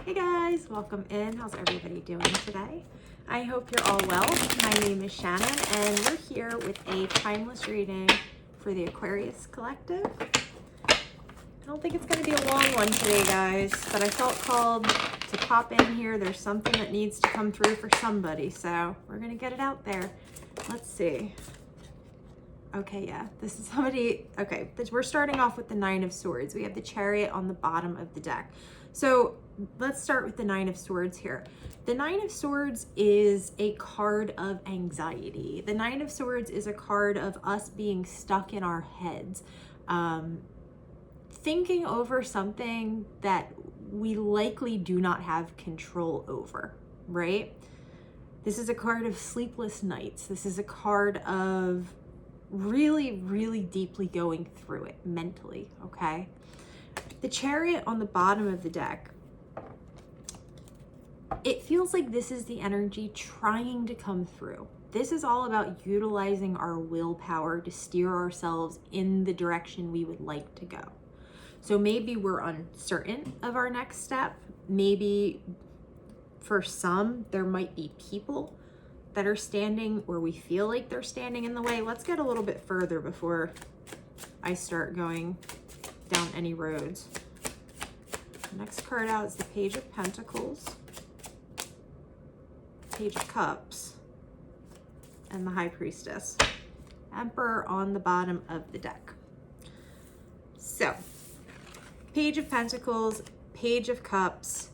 Hey guys, welcome in. How's everybody doing today? I hope you're all well. My name is Shannon and we're here with a timeless reading for the Aquarius Collective. I don't think it's going to be a long one today, guys, but I felt called to pop in here. There's something that needs to come through for somebody, so we're going to get it out there. Let's see. Okay, yeah, this is somebody. Okay, we're starting off with the Nine of Swords. We have the Chariot on the bottom of the deck. So let's start with the Nine of Swords here. The Nine of Swords is a card of anxiety. The Nine of Swords is a card of us being stuck in our heads, thinking over something that we likely do not have control over, right? This is a card of sleepless nights. This is a card of really deeply going through it mentally, okay? The Chariot on the bottom of the deck, it feels like this is the energy trying to come through. This is all about utilizing our willpower to steer ourselves in the direction we would like to go. So maybe we're uncertain of our next step. Maybe for some, there might be people that are standing, or we feel like they're standing in the way. Let's get a little bit further before I start going down any roads. Next card out is the Page of Pentacles, Page of Cups, and the High Priestess. Emperor on the bottom of the deck. So, Page of Pentacles, Page of Cups.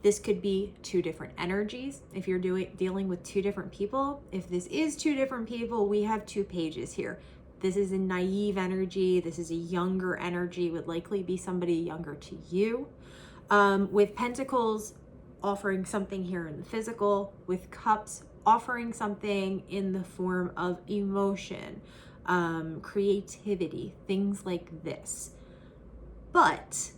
This could be two different energies. If you're dealing with two different people, if this is two different people, we have two pages here. This is a naive energy. This is a younger energy, would likely be somebody younger to you. With Pentacles offering something here in the physical, with Cups offering something in the form of emotion, creativity, things like this. But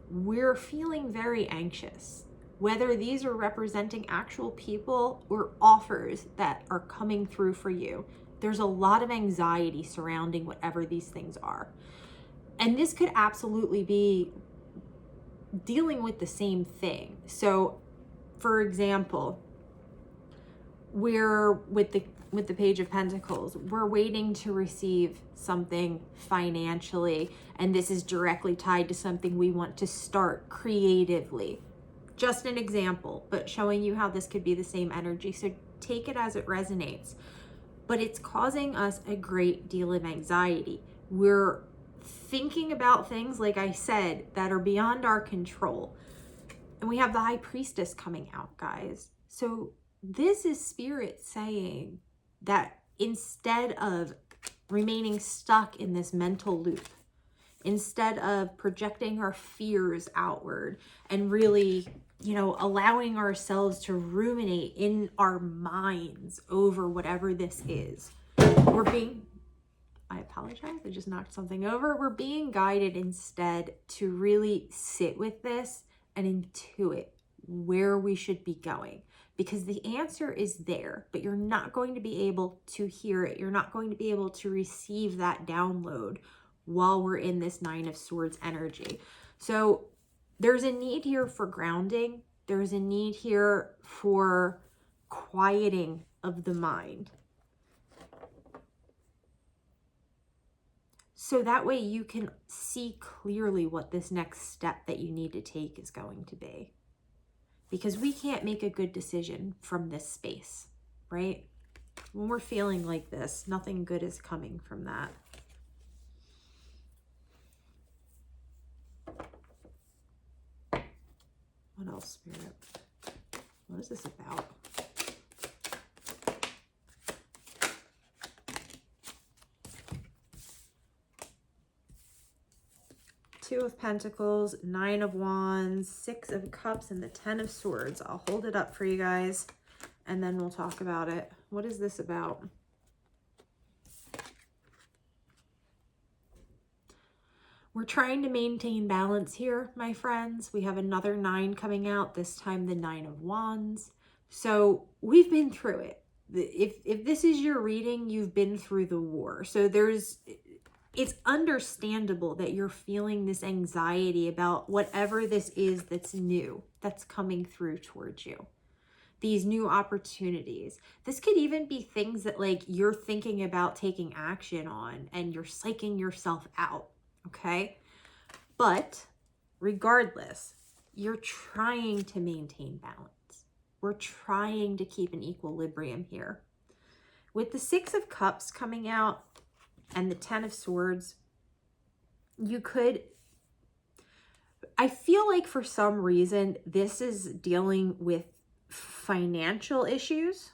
we're feeling very anxious, whether these are representing actual people or offers that are coming through for you. There's a lot of anxiety surrounding whatever these things are. And this could absolutely be dealing with the same thing. So, for example, we're with the Page of Pentacles, we're waiting to receive something financially, and this is directly tied to something we want to start creatively. Just an example, but showing you how this could be the same energy. So take it as it resonates. But it's causing us a great deal of anxiety. We're thinking about things, like I said, that are beyond our control. And we have the High Priestess coming out, guys. So this is Spirit saying that instead of remaining stuck in this mental loop, instead of projecting our fears outward and really, allowing ourselves to ruminate in our minds over whatever this is, I apologize, I just knocked something over. We're being guided instead to really sit with this and intuit where we should be going. Because the answer is there, but you're not going to be able to hear it. You're not going to be able to receive that download while we're in this Nine of Swords energy. So there's a need here for grounding. There's a need here for quieting of the mind. So that way you can see clearly what this next step that you need to take is going to be. Because we can't make a good decision from this space, right? When we're feeling like this, nothing good is coming from that. What else, Spirit? What is this about? Two of Pentacles, Nine of Wands, Six of Cups, and the Ten of Swords. I'll hold it up for you guys, and then we'll talk about it. What is this about? We're trying to maintain balance here, my friends. We have another 9 coming out, this time the Nine of Wands. So we've been through it. If this is your reading, you've been through the war. So there's it's understandable that you're feeling this anxiety about whatever this is that's new, that's coming through towards you. These new opportunities. This could even be things that like you're thinking about taking action on and you're psyching yourself out, okay? But regardless, you're trying to maintain balance. We're trying to keep an equilibrium here. With the Six of Cups coming out and the Ten of Swords, I feel like for some reason, this is dealing with financial issues,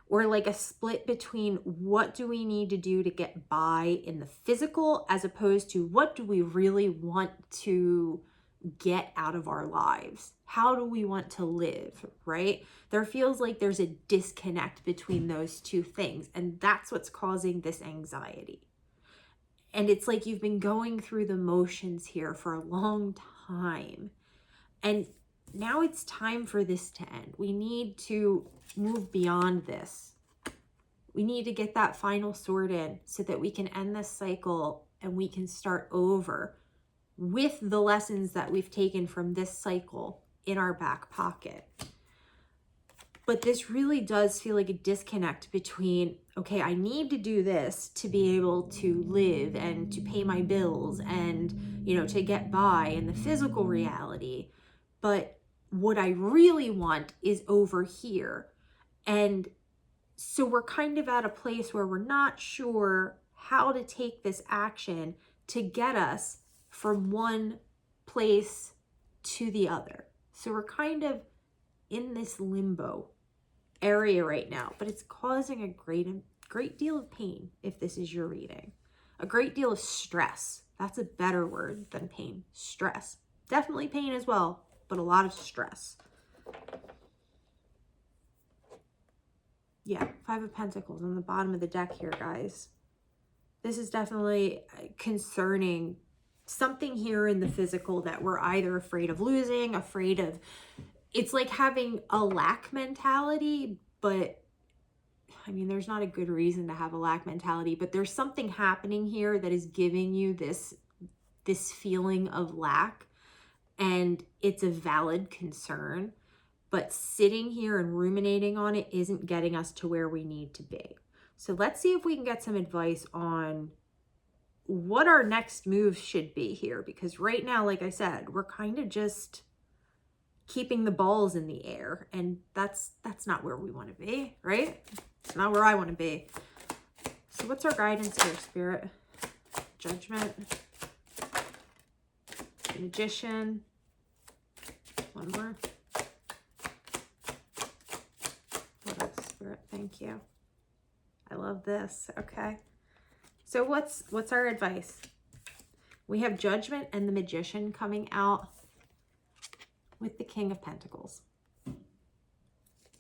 or like a split between what do we need to do to get by in the physical as opposed to what do we really want to get out of our lives? How do we want to live, right? There feels like there's a disconnect between those two things, and that's what's causing this anxiety. And it's like you've been going through the motions here for a long time, and now it's time for this to end. We need to move beyond this. We need to get that final sword in so that we can end this cycle and we can start over with the lessons that we've taken from this cycle in our back pocket. But this really does feel like a disconnect between, okay, I need to do this to be able to live and to pay my bills and, you know, to get by in the physical reality. But what I really want is over here. And so we're kind of at a place where we're not sure how to take this action to get us from one place to the other. So we're kind of in this limbo area right now, but it's causing a great deal of pain if this is your reading. A great deal of stress. That's a better word than pain. Stress. Definitely pain as well, but a lot of stress. Yeah, Five of Pentacles on the bottom of the deck here, guys. This is definitely concerning something here in the physical that we're either afraid of losing, afraid of. It's like having a lack mentality, but I mean, there's not a good reason to have a lack mentality, but there's something happening here that is giving you this feeling of lack, and it's a valid concern. But sitting here and ruminating on it isn't getting us to where we need to be. So let's see if we can get some advice on what our next move should be here. Because right now, like I said, we're kind of just keeping the balls in the air. And that's not where we want to be, right? It's not where I want to be. So what's our guidance here, Spirit? Judgment. Magician. One more. Spirit, thank you. I love this. Okay. So what's our advice? We have Judgment and the Magician coming out with the King of Pentacles.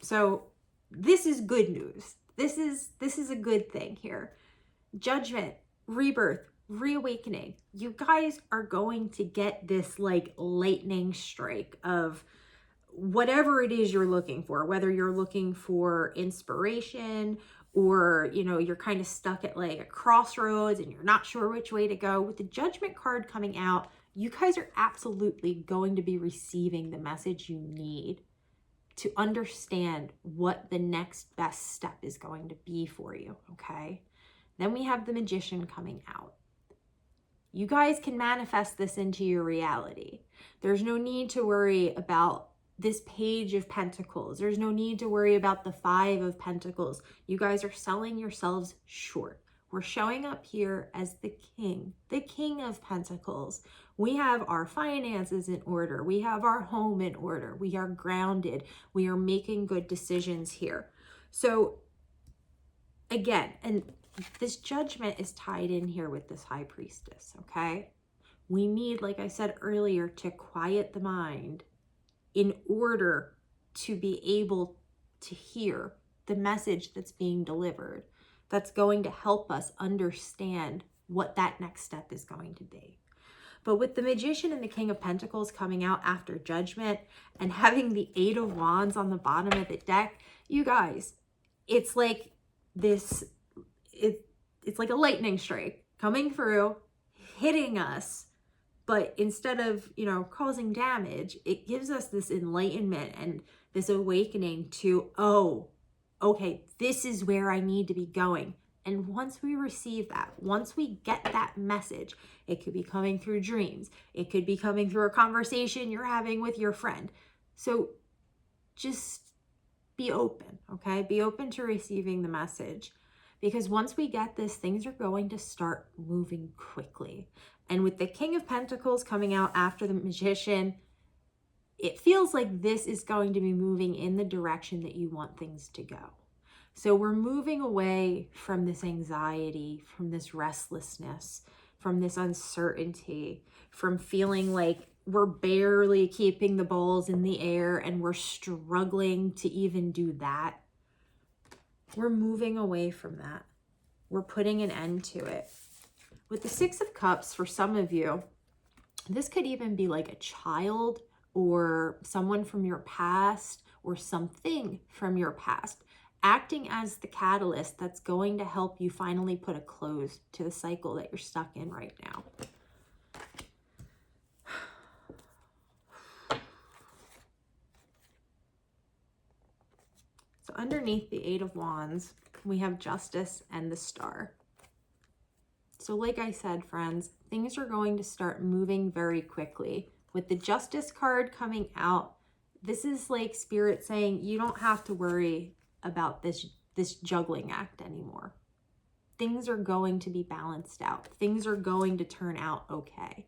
So this is good news. This is a good thing here. Judgment, rebirth, reawakening. You guys are going to get this like lightning strike of whatever it is you're looking for, whether you're looking for inspiration or, you know, you're kind of stuck at like a crossroads and you're not sure which way to go. With the Judgment card coming out, you guys are absolutely going to be receiving the message you need to understand what the next best step is going to be for you, okay? Then we have the Magician coming out. You guys can manifest this into your reality. There's no need to worry about this Page of Pentacles. There's no need to worry about the Five of Pentacles. You guys are selling yourselves short. We're showing up here as the King of Pentacles. We have our finances in order. We have our home in order. We are grounded. We are making good decisions here. So again, and this Judgment is tied in here with this High Priestess, okay? We need, like I said earlier, to quiet the mind in order to be able to hear the message that's being delivered, that's going to help us understand what that next step is going to be. But with the Magician and the King of Pentacles coming out after Judgment and having the Eight of Wands on the bottom of the deck, you guys, it's like this, it's like a lightning strike coming through, hitting us. But instead of, you know, causing damage, it gives us this enlightenment and this awakening to, oh, okay, this is where I need to be going. And once we receive that, once we get that message, it could be coming through dreams. It could be coming through a conversation you're having with your friend. So just be open, okay? Be open to receiving the message. Because once we get this, things are going to start moving quickly. And with the King of Pentacles coming out after the Magician, it feels like this is going to be moving in the direction that you want things to go. So we're moving away from this anxiety, from this restlessness, from this uncertainty, from feeling like we're barely keeping the balls in the air and we're struggling to even do that. We're moving away from that. We're putting an end to it. With the Six of Cups, for some of you, this could even be like a child or someone from your past or something from your past, acting as the catalyst that's going to help you finally put a close to the cycle that you're stuck in right now. So underneath the Eight of Wands, we have Justice and the Star. So like I said, friends, things are going to start moving very quickly. With the Justice card coming out, this is like Spirit saying you don't have to worry about this juggling act anymore. Things are going to be balanced out. Things are going to turn out okay.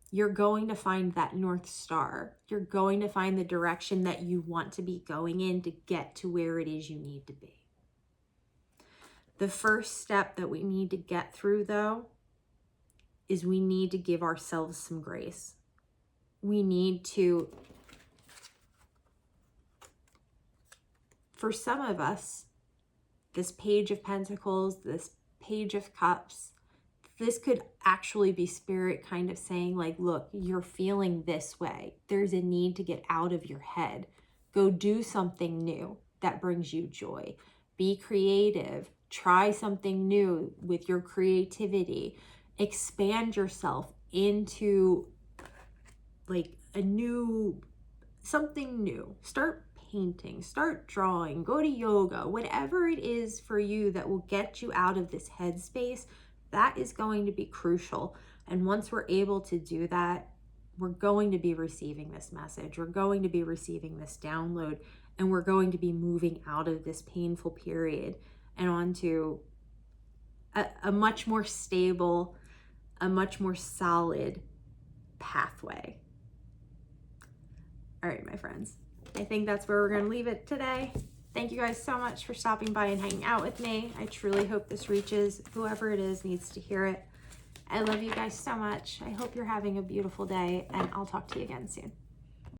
You're going to find that North Star. You're going to find the direction that you want to be going in to get to where it is you need to be. The first step that we need to get through, though, is we need to give ourselves some grace. We need to, for some of us, this Page of Pentacles, this Page of Cups, this could actually be Spirit kind of saying like, look, you're feeling this way. There's a need to get out of your head. Go do something new that brings you joy. Be creative. Try something new with your creativity. Expand yourself into like something new. Start painting, start drawing, go to yoga, whatever it is for you that will get you out of this headspace, that is going to be crucial. And once we're able to do that, we're going to be receiving this message. We're going to be receiving this download, and we're going to be moving out of this painful period and onto a much more stable, a much more solid pathway. All right, my friends, I think that's where we're going to leave it today. Thank you guys so much for stopping by and hanging out with me. I truly hope this reaches whoever it is needs to hear it. I love you guys so much. I hope you're having a beautiful day, and I'll talk to you again soon.